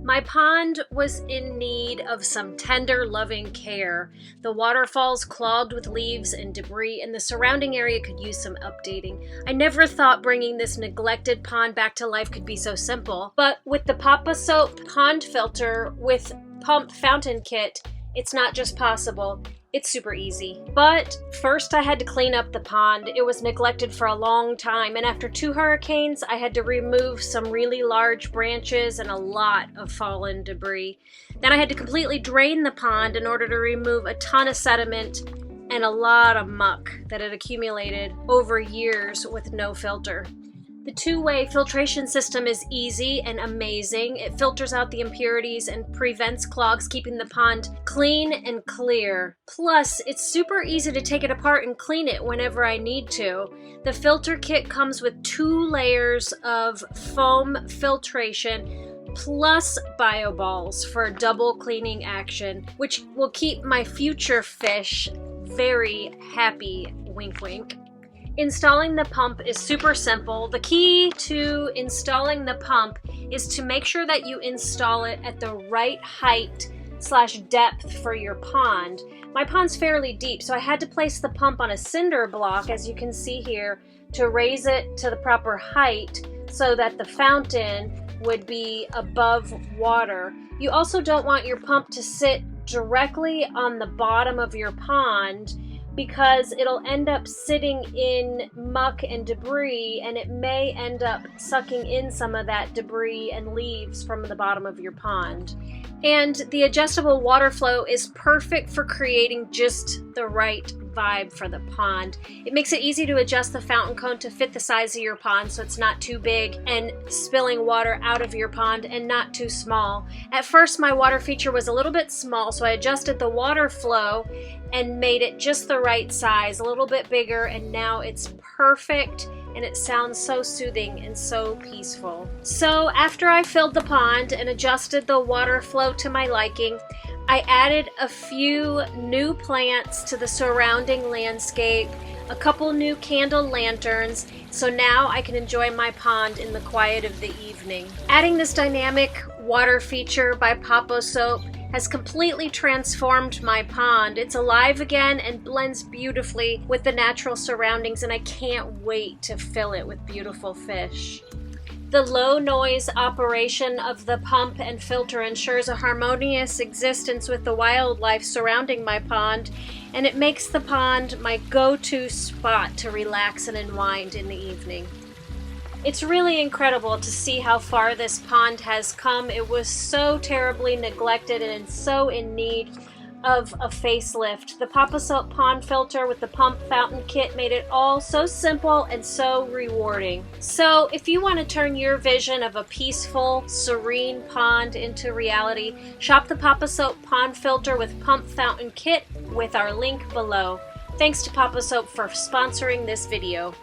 My pond was in need of some tender, loving care. The waterfalls clogged with leaves and debris, and the surrounding area could use some updating. I never thought bringing this neglected pond back to life could be so simple, but with the POPOSOP pond filter with pump fountain kit, it's not just possible, it's super easy. But first I had to clean up the pond. It was neglected for a long time, and after 2 hurricanes, I had to remove some really large branches and a lot of fallen debris. Then I had to completely drain the pond in order to remove a ton of sediment and a lot of muck that had accumulated over years with no filter. The 2-way filtration system is easy and amazing. It filters out the impurities and prevents clogs, keeping the pond clean and clear. Plus, it's super easy to take it apart and clean it whenever I need to. The filter kit comes with 2 layers of foam filtration plus bioballs for a double cleaning action, which will keep my future fish very happy, wink wink. Installing the pump is super simple. The key to installing the pump is to make sure that you install it at the right height/depth for your pond. My pond's fairly deep, so I had to place the pump on a cinder block, as you can see here, to raise it to the proper height so that the fountain would be above water. You also don't want your pump to sit directly on the bottom of your pond, because it'll end up sitting in muck and debris, and it may end up sucking in some of that debris and leaves from the bottom of your pond. And the adjustable water flow is perfect for creating just the right vibe for the pond. It makes it easy to adjust the fountain cone to fit the size of your pond so it's not too big and spilling water out of your pond, and not too small. At first my water feature was a little bit small, so I adjusted the water flow and made it just the right size, a little bit bigger, and now it's perfect and it sounds so soothing and so peaceful. So after I filled the pond and adjusted the water flow to my liking, I added a few new plants to the surrounding landscape, a couple new candle lanterns, so now I can enjoy my pond in the quiet of the evening. Adding this dynamic water feature by POPOSOP has completely transformed my pond. It's alive again and blends beautifully with the natural surroundings, and I can't wait to fill it with beautiful fish. The low noise operation of the pump and filter ensures a harmonious existence with the wildlife surrounding my pond, and it makes the pond my go-to spot to relax and unwind in the evening. It's really incredible to see how far this pond has come. It was so terribly neglected and so in need of a facelift. The POPOSOP pond filter with the pump fountain kit made it all so simple and so rewarding. So if you want to turn your vision of a peaceful, serene pond into reality, shop the POPOSOP pond filter with pump fountain kit with our link below. Thanks to POPOSOP for sponsoring this video.